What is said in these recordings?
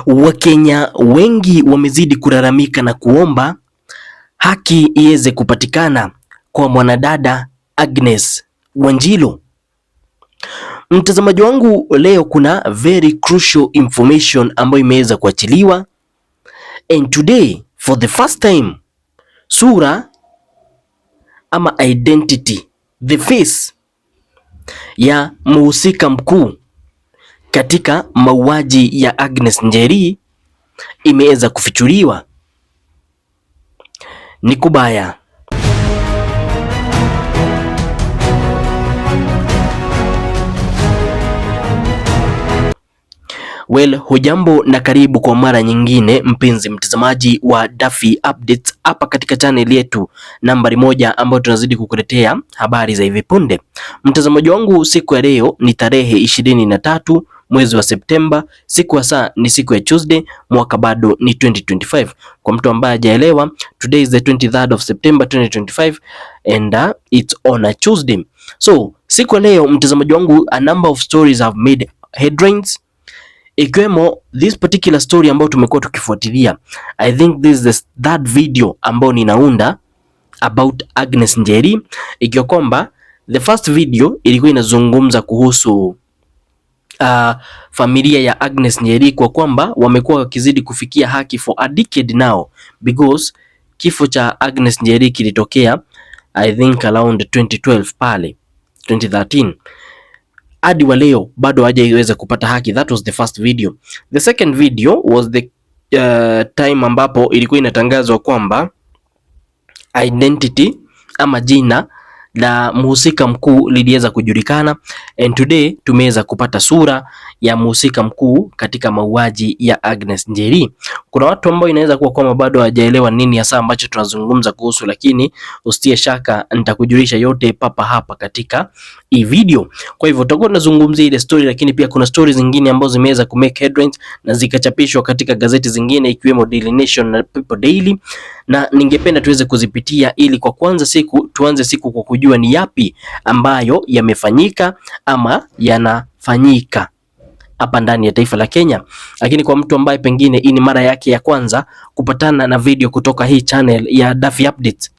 Wakenya wengi wamezidi kulalamika na kuomba haki iweze kupatikana kwa mwanadada Agnes Wanjiru. Mtazamaji wangu, leo kuna very crucial information ambayo imeweza kuachiliwa, and today for the first time sura ama identity, the face ya mhusika mkuu katika mauaji ya Agnes Njeri imeweza kufichuliwa. Ni kubaya. Well, hujambo na karibu kwa mara nyingine mpenzi mtazamaji wa Daffy Updates hapa katika channel yetu nambari 1 ambayo tunazidi kukuletea habari za hivi punde. Mtazamaji wangu, siku ya leo ni tarehe 23 mwezi wa Septemba, siku ya saa ni siku ya Tuesday, mwaka bado ni 2025. Kwa mtu ambaye hajaelewa, today is the 23rd of September 2025 and it's on a Tuesday. So, siku ya leo mtazamaji wangu, a number of stories have made headlines, ikiwemo this particular story ambayo tumekuwa tukifuatilia. I think this is that video ambayo ninaunda about Agnes Njeri, ikiwa kwamba the first video ilikuwa inazungumza kuhusu familia ya Agnes Njeri, kwa kwamba wamekuwa wakizidi kufikia haki for a decade now, because kifo cha Agnes Njeri kilitokea I think around 2012 pale 2013, hadi wa leo bado hajaweza kupata haki. That was the first video. The second video was the time ambapo ilikuwa inatangazwa kwamba identity ama jina la mhusika mkuu liliweza kujulikana, and today tumeweza kupata sura ya mhusika mkuu katika mauaji ya Agnes Njeri. Kuna watu ambao inaweza kuwa kwamba bado hawajaelewa nini hasa ambacho tunazungumza kuhusu, lakini usitie shaka, nitakujulisha yote papa hapa katika hii video. Kwa hivyo tutakuwa tunazungumzia ile story, lakini pia kuna stories zingine ambazo zimeweza ku make headlines na zikachapishwa katika gazeti zingine ikiwemo Daily Nation na People Daily, na ningependa tuweze kuzipitia ili kwa tuanze siku kwa kujua ni yapi ambayo yamefanyika ama yanafanyika hapa ndani ya taifa la Kenya. Lakini kwa mtu ambaye pengine hii ni mara yake ya kwanza kupatana na video kutoka hii channel ya Daffy Updates,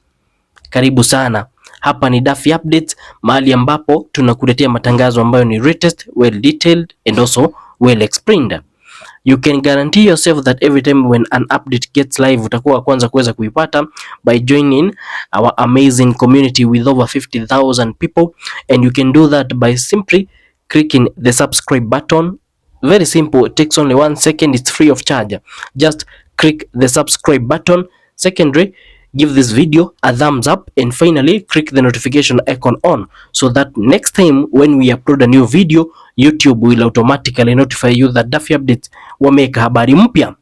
karibu sana. Hapa ni Daffy Updates, mahali ambapo tunakuletea matangazo ambayo ni latest, well detailed and also well explained. You can guarantee yourself that every time when an update gets live utakuwa kwanza kuweza kuipata by joining our amazing community with over 50,000 people, and you can do that by simply clicking the subscribe button. Very simple, it takes only 1 second, it's free of charge. Just click the subscribe button. Secondly, give this video a thumbs up, and finally click the notification icon on, so that next time when we upload a new video, YouTube will automatically notify you that Daffy Updates wameka habari mpya.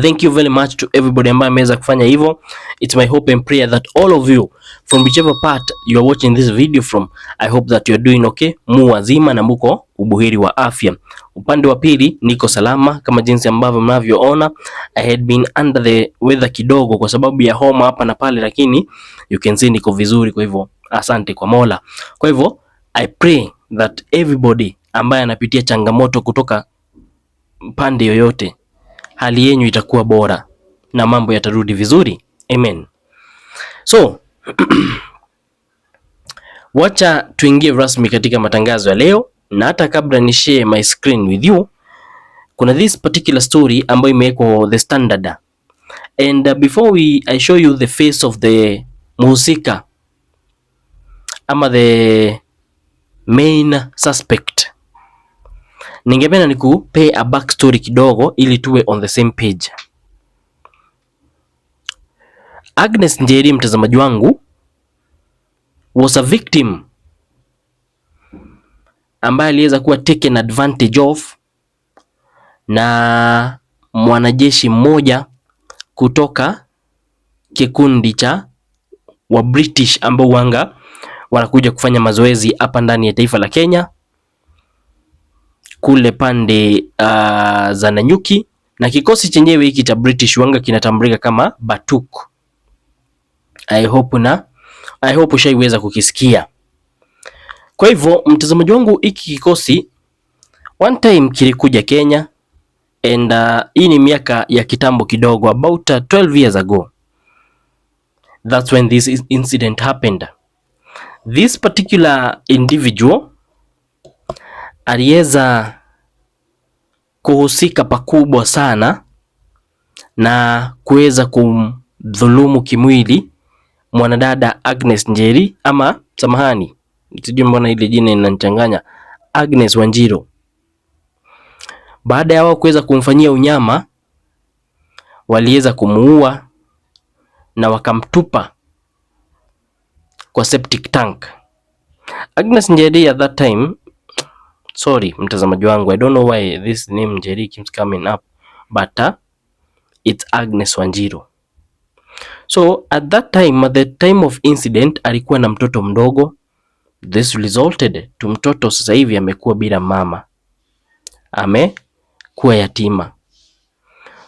Thank you very much to everybody ambaye ameweza kufanya hivyo. It's my hope and prayer that all of you from whichever part you are watching this video from, I hope that you are doing okay, mu wazima na muko ubuheri wa afya. Upande wa pili niko salama kama jinsi ambavyo mnavyoona. I had been under the weather kidogo kwa sababu ya homa hapa na pale, lakini you can see niko vizuri, kwa hivyo asante kwa Mola. Kwa hivyo I pray that everybody ambaye anapitia changamoto kutoka pande yoyote, hali yenu itakuwa bora na mambo yatarudi vizuri. Amen. So wacha tuingie rasmi katika matangazo ya leo, na hata kabla ni share my screen with you, kuna this particular story ambayo imewekwa The Standard, and before I show you the face of the mhusika ama the main suspect, ningependa nikupe a backstory kidogo ili tuwe on the same page. Agnes Njeri, mtazamaji wangu, was a victim ambaye aliweza kuwa taken advantage of na mwanajeshi mmoja kutoka kikundi cha wa British ambao wanakuja kufanya mazoezi hapa ndani ya taifa la Kenya, kule pande za Nanyuki, na kikosi chenyewe hiki cha British kinatambulika kama Batuk. I hope ushaiweza kukisikia. Kwa hivyo mtazamaji wangu, hiki kikosi one time kilikuja Kenya and hii ni miaka ya kitambo kidogo, about 12 years ago. That's when this incident happened. This particular individual aliweza kuhusika pakubwa sana na kuweza kumdhulumu kimwili mwanadada Agnes Njeri, ama samahani, sijui mbona ile jina inanichanganya, Agnes Wanjiru. Baada ya wao kuweza kumfanyia unyama, waliweza kumuua na wakamtupa kwa septic tank. Agnes Njeri at that time, sorry mtazamaji wangu, I don't know why this name Njeri keeps coming up, but it's Agnes Wanjiru. So at that time, at the time of incident, alikuwa na mtoto mdogo. This resulted to mtoto sasa hivi amekuwa bila mama, amekuwa yatima.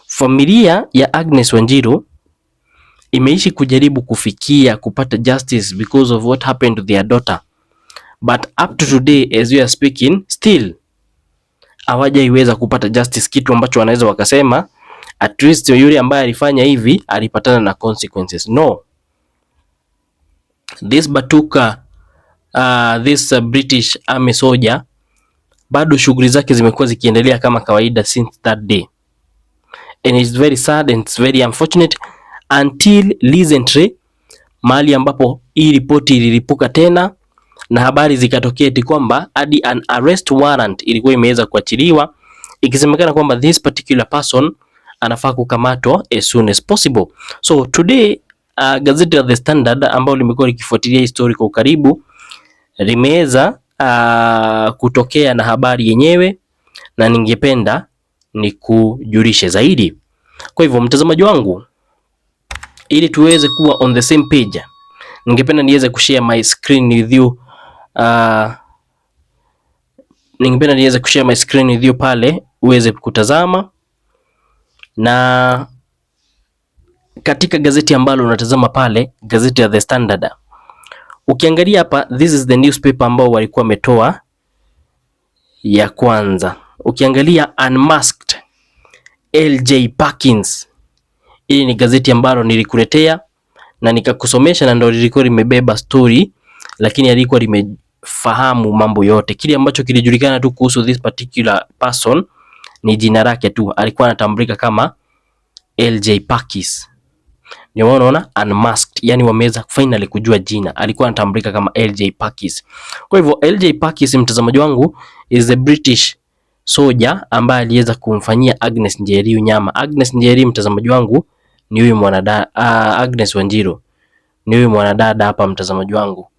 Familia ya Agnes Wanjiru imeishi kujaribu kufikia kupata justice because of what happened to their daughter, but up to today as we are speaking, still hawajaiweza kupata justice, kitu ambacho wanaweza wakasema at least yule ambaye alifanya hivi alipatana na consequences. No, this Batuka this British Army soldier bado shughuli zake zimekuwa zikiendelea kama kawaida since that day, and it's very sad and it's very unfortunate until recently, mahali ambapo hii ripoti ililipuka tena na habari zikatokea eti kwamba hadi an arrest warrant ilikuwa imeweza kuachiliwa, ikisemekana kwamba this particular person anafaa kukamatwa as soon as possible. So today gazeti la The Standard ambalo limekuwa likifuatilia story kwa ukaribu limeweza kutokea na habari yenyewe, na ningependa ni kujulishe zaidi. Kwa hivyo mtazamaji wangu, ili tuweze kuwa on the same page, ningependa niweze kushare my screen with you, pale uweze kutazama. Na katika gazeti ambalo unatazama pale, gazeti ya The Standard, ukiangalia hapa, this is the newspaper ambao walikuwa wametoa ya kwanza. Ukiangalia Unmasked LJ Parkins, hili ni gazeti ambalo nilikuletea na nikakusomesha, na ndio lilikuwa limebeba story, lakini alikuwa limefahamu mambo yote. Kile ambacho kilijulikana tu kuhusu this particular person ni jina lake tu, alikuwa anatambulika kama LJ Parkins. Ndio unaona Unmasked, yani wameweza finally kujua jina, alikuwa anatambulika kama LJ Parkins. Kwa hivyo LJ Parkins, mtazamaji wangu, is a British soldier ambaye aliweza kumfanyia Agnes Njeri unyama. Agnes Njeri, mtazamaji wangu, ni huyu mwanadada. Agnes Wanjiru ni huyu mwanadada hapa, mtazamaji wangu.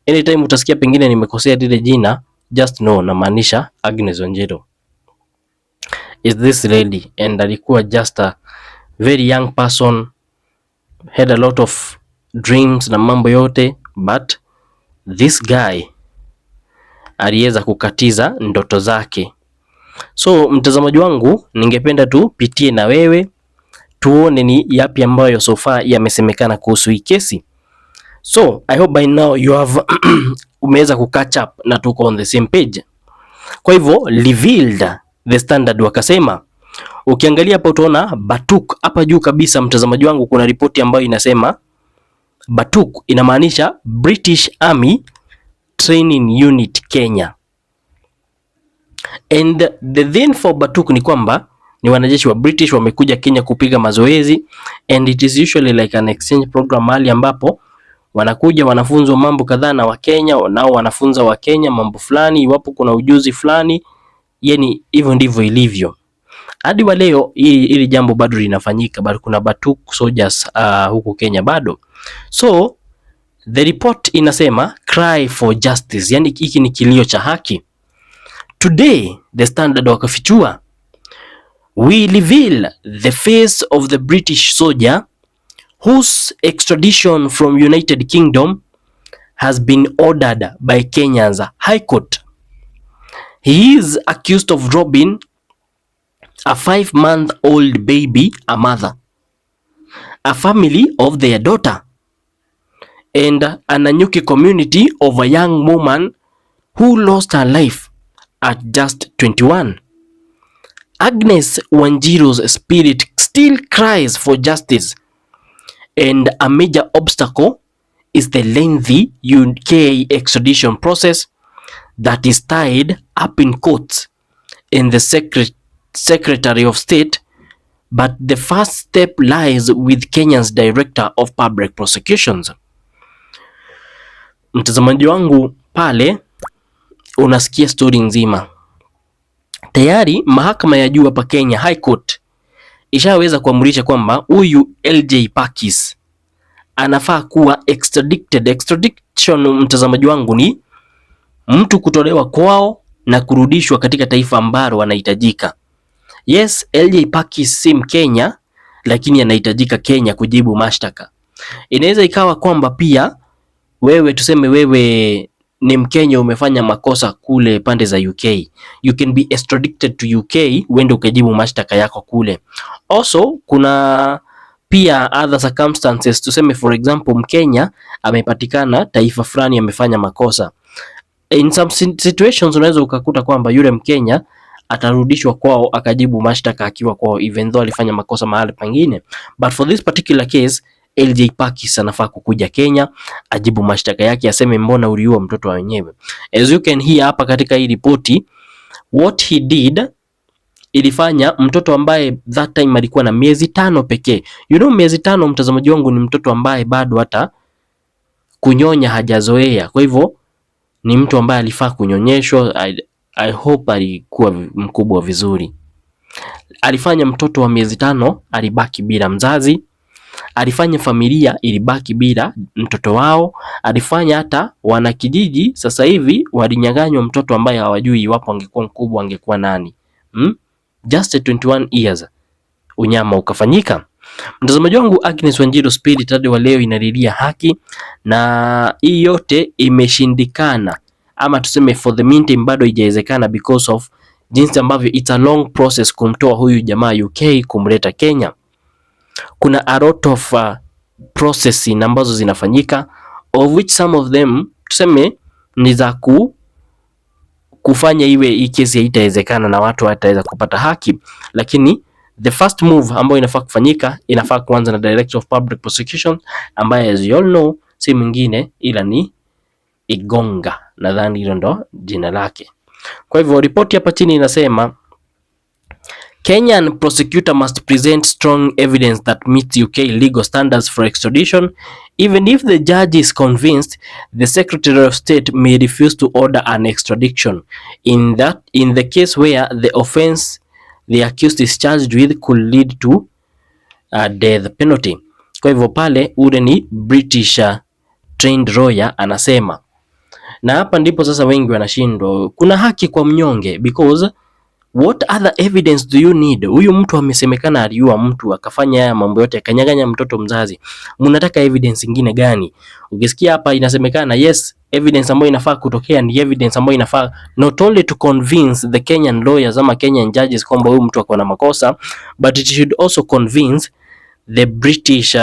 Anytime utasikia pengine nimekosea lile jina, just know na maanisha Agnes Wanjiru is this lady, and alikuwa just a very young person, had a lot of dreams na mambo yote, but this guy aliweza kukatiza ndoto zake. So mtazamaji wangu, ningependa tupitie na wewe tuone ni yapi ambayo so far yamesemekana kuhusu hii kesi. So I hope by now you have umeweza kukatch up na tuko on the same page. Kwa hivyo revealed The Standard wakasema, ukiangalia hapo utaona Batuk hapa juu kabisa, mtazamaji wangu, kuna ripoti ambayo inasema Batuk inamaanisha British Army Training Unit Kenya, and the then for Batuk ni kwamba ni wanajeshi wa British wamekuja Kenya kupiga mazoezi, and it is usually like an exchange program, mahali ambapo wanakuja wanafunzwa mambo kadhaa na Wakenya, nao wanafunza Wakenya mambo fulani iwapo kuna ujuzi fulani. Yani hivyo ndivyo ilivyo hadi wa leo. Hili jambo bado linafanyika, bado kuna Batuk soldiers huku Kenya bado. So the report inasema cry for justice, yani hiki ni kilio cha haki. Today The Standard wakafichua, we reveal the face of the British soldier whose extradition from United Kingdom has been ordered by Kenya's High Court. He is accused of robbing a 5-month-old baby, a mother, a family of their daughter, and a Nanyuki community of a young woman who lost her life at just 21. Agnes Wanjiru's spirit still cries for justice, and a major obstacle is the lengthy UK extradition process that is tied up in courts in the Secretary of State, but the first step lies with Kenya's Director of Public Prosecutions. Mtazamaji wangu pale unasikia story nzima. Tayari mahakama ya juu hapa Kenya, High Court, ishaweza kuamrisha kwamba huyu LJ Pakis anafaa kuwa extradited. Extradition, mtazamaji wangu, ni mtu kutolewa kwao na kurudishwa katika taifa ambalo anahitajika. Yes, LJ Pakis si Mkenya, lakini anahitajika Kenya kujibu mashtaka. Inaweza ikawa kwamba pia wewe, tuseme wewe ni Mkenya, umefanya makosa kule pande za UK, you can be extradited to UK, uende ukajibu mashtaka yako kule. Also kuna pia other circumstances, tuseme for example Mkenya amepatikana taifa fulani amefanya makosa. In some situations unaweza ukakuta kwamba yule Mkenya atarudishwa kwao akajibu mashtaka akiwa kwao, even though alifanya makosa mahali pengine. But for this particular case, LJ Pakis anafaa kukuja Kenya ajibu mashtaka yake, aseme mbona uliua mtoto wa wenyewe. As you can hear hapa katika hii ripoti, what he did ilifanya mtoto ambaye that time alikuwa na miezi 5 pekee. You know, miezi 5, mtazamaji wangu, ni mtoto ambaye bado hata kunyonya hajazoea. Kwa hivyo ni mtu ambaye alifaa kunyonyeshwa. I hope alikuwa mkubwa vizuri. Alifanya mtoto wa miezi 5 alibaki bila mzazi, alifanya familia ilibaki bila mtoto wao, alifanya hata wanakijiji sasa hivi walinyang'anywa mtoto ambaye hawajui iwapo angekuwa mkubwa angekuwa nani. Just 21 years unyama ukafanyika. Mtazamaji wangu, Agnes Wanjiru spirit hadi wa leo inalilia haki, na hii yote imeshindikana, ama tuseme for the meantime bado haijawezekana because of jinsi ambavyo it's a long process kumtoa huyu jamaa UK kumleta Kenya. Kuna a lot of processing ambazo zinafanyika, of which some of them tuseme ni za kufanya iwe hii kesi haitawezekana na watu wataweza kupata haki, lakini the first move ambayo inafaa kufanyika, inafaa kuanza na Director of Public Prosecution ambaye as you all know si mwingine ila ni Igonga, nadhani hilo ndo jina lake. Kwa hivyo ripoti hapa chini inasema Kenyan prosecutor must present strong evidence that meets UK legal standards for extradition. Even if the judge is convinced, the Secretary of State may refuse to order an extradition. In the case where the offense the accused is charged with could lead to death penalty. Kwa hivyo pale ule ni British trained lawyer anasema, na hapa ndipo sasa wengi wanashindwa. Kuna haki kwa mnyonge, because what other evidence do you need? Huyu mtu amesemekana aliua mtu, akafanya haya mambo yote, akanyang'anya mtoto mzazi. Mnataka evidence nyingine gani? Ukisikia hapa inasemekana, yes, evidence ambayo inafaa kutokea ni evidence ambayo inafaa not only to convince the Kenyan lawyers ama Kenyan judges kwamba huyu mtu ako na makosa, but it should also convince the British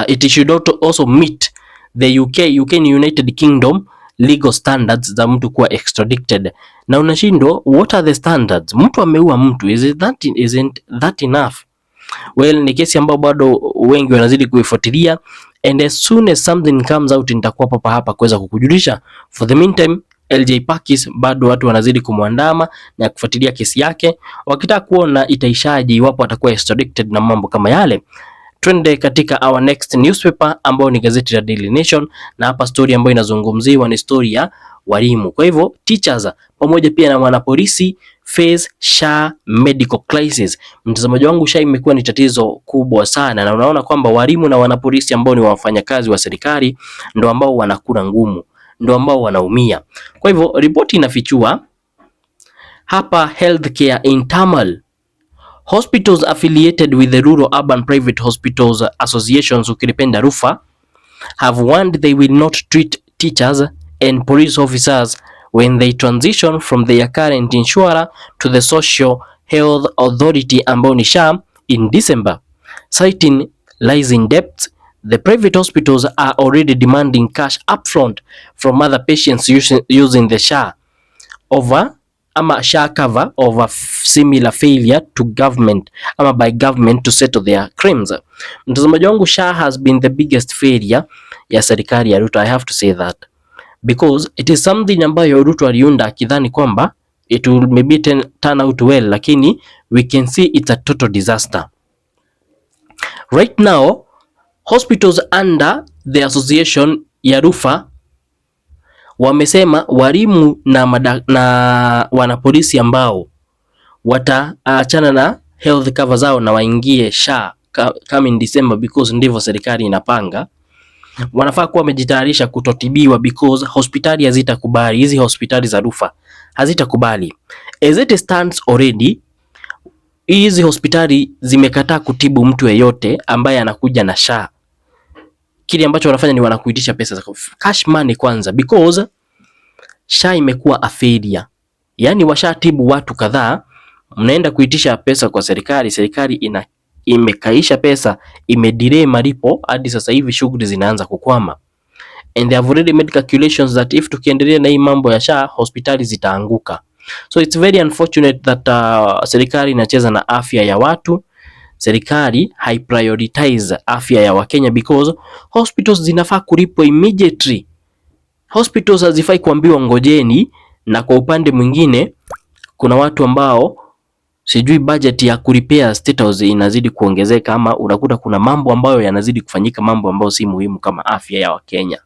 it should also meet the UK ni United Kingdom legal standards za mtu kuwa extradited. Na unashindwa, what are the standards? Mtu ameua mtu, isn't that enough? Well, ni kesi ambayo bado wengi wanazidi kuifuatilia, and as soon as something comes out nitakuwa papa hapa kuweza kukujulisha. For the meantime, LJ Pakis bado watu wanazidi kumwandama na kufuatilia kesi yake, wakitaka kuona itaishaje iwapo atakuwa extradited na mambo kama yale. Twende katika our next newspaper ambayo ni gazeti la Daily Nation, na hapa story ambayo inazungumziwa ni story ya walimu. Kwa hivyo teachers pamoja pia na wanapolisi face SHA medical crisis. Mtazamaji wangu, SHA imekuwa ni tatizo kubwa sana, na unaona kwamba walimu na wanapolisi ambao ni wafanyakazi wa serikali ndio ambao wanakula ngumu, ndio ambao wanaumia. Kwa hivyo ripoti inafichua hapa, healthcare in turmoil. Hospitals affiliated with the Rural Urban Private Hospitals Associations, ukilipenda RUFA, have warned they will not treat teachers and police officers when they transition from their current insurer to the Social Health Authority ambao ni SHA in December. Citing rising debts, the private hospitals are already demanding cash upfront from other patients using the SHA over ama SHA cover of a similar failure to government ama by government to settle their crimes. Mtazamaji wangu, SHA has been the biggest failure ya serikali ya Ruto. I have to say that because it is something ambayo Ruto aliunda akidhani kwamba it will maybe turn out well, lakini we can see it's a total disaster. Right now hospitals under the association ya Rufa wamesema walimu na wanapolisi ambao wataachana na health cover zao na waingie SHA kama in December, because ndivyo serikali inapanga, wanafaa kuwa wamejitayarisha kutotibiwa because hospitali hazitakubali. Hizi hospitali za Rufa hazitakubali. As it stands already, hizi hospitali zimekataa kutibu mtu yeyote ambaye anakuja na SHA. Kile ambacho wanafanya ni wanakuitisha pesa za cash money kwanza, because SHA imekuwa a failure. Yani washatibu watu kadhaa, mnaenda kuitisha pesa kwa serikali, serikali imekaisha pesa, imedelay malipo hadi sasa hivi shughuli zinaanza kukwama. And they have already made calculations that if tukiendelea na hii mambo ya SHA, hospitali zitaanguka. So it's very unfortunate that serikali inacheza na afya ya watu. Serikali prioritize afya ya Wakenya because hospitals zinafaa kulipwa immediately. Hospitals hazifai kuambiwa ngojeni, na kwa upande mwingine kuna watu ambao sijui budget ya kurepair State House inazidi kuongezeka, ama unakuta kuna mambo ambayo yanazidi kufanyika, mambo ambayo si muhimu kama afya ya Wakenya.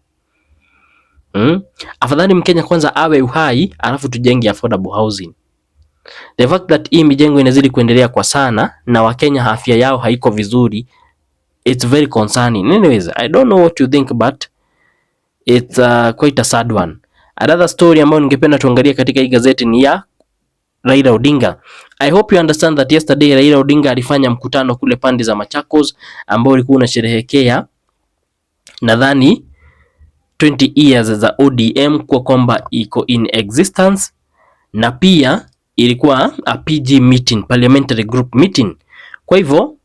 Afadhali Mkenya kwanza awe uhai, alafu tujenge affordable housing. The fact that hii mijengo inazidi kuendelea kwa sana na Wakenya afya yao haiko vizuri, it's very concerning. Anyways, I don't know what you think, but it's quite a sad one. Another story ambayo ningependa tuangalie katika hii gazeti ni ya Raila Odinga. I hope you understand that yesterday Raila Odinga alifanya mkutano kule pande za Machakos ambao ulikuwa unasherehekea nadhani 20 years za ODM kwa kwamba iko in existence, na pia ilikuwa a PG meeting, parliamentary group meeting. Kwa hivyo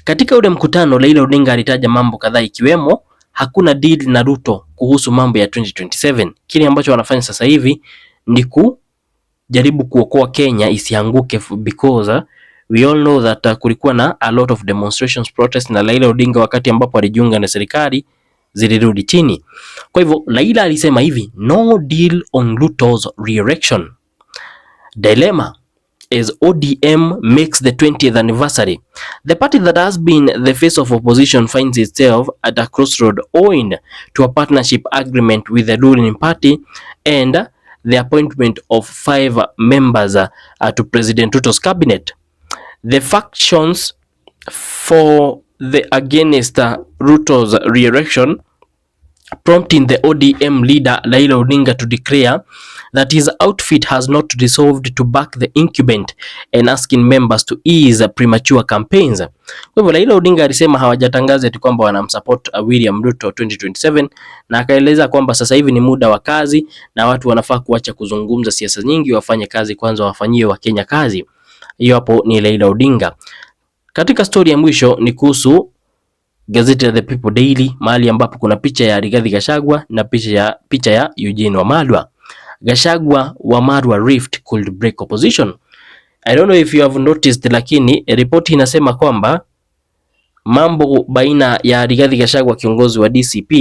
katika ule mkutano Raila Odinga alitaja mambo kadhaa, ikiwemo hakuna deal na Ruto kuhusu mambo ya 2027. Kile ambacho wanafanya sasa hivi ni kujaribu kuokoa Kenya isianguke, because we all know that kulikuwa na a lot of demonstrations, protests, na Raila Odinga wakati ambapo alijiunga na serikali zilirudi chini. Kwa hivyo Raila alisema hivi, no deal on Ruto's re-election. Dilemma as ODM makes the 20th anniversary. The party that has been the face of opposition finds itself at a crossroad owing to a partnership agreement with the ruling party and the appointment of 5 members to President Ruto's cabinet. The factions for the against Ruto's re-election prompting the ODM leader Raila Odinga to declare that his outfit has not resolved to back the incumbent and asking members to ease premature campaigns. Kwa hivyo Raila Odinga alisema hawajatangaza eti kwamba wanamsupport William Ruto 2027, na akaeleza kwamba sasa hivi ni muda wa kazi na watu wanafaa kuacha kuzungumza siasa nyingi, wafanye kazi kwanza, wafanyie Wakenya kazi. Hiyo hapo ni Raila Odinga. Katika story ya mwisho ni kuhusu gazeti la The People Daily, mahali ambapo kuna picha ya Rigathi Gachagua na picha ya Eugene Wamalwa. Gachagua Wamalwa rift could break opposition. I don't know if you have noticed, lakini ripoti inasema kwamba mambo baina ya Rigathi Gachagua kiongozi wa DCP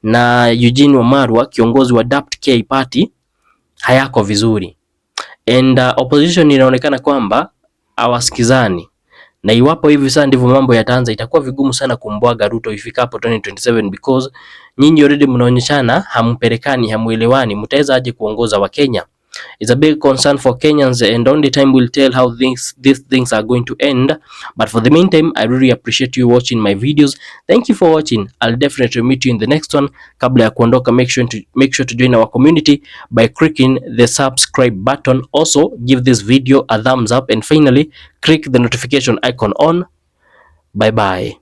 na Eugene Wamalwa kiongozi wa DAP-K party hayako vizuri, and opposition inaonekana kwamba hawasikizani, na iwapo hivi sasa ndivyo mambo yataanza, itakuwa vigumu sana kumbwaga Ruto ifikapo 2027, because nyinyi already mnaonyeshana hampelekani, hamuelewani, mtaweza aje kuongoza wa Kenya? It's a big concern for Kenyans, and only time will tell how these things are going to end. But for the meantime, I really appreciate you watching my videos. Thank you for watching. I'll definitely meet you in the next one. Kabla ya kuondoka, make sure to join our community by clicking the subscribe button. Also, give this video a thumbs up, and finally, click the notification icon on. Bye bye.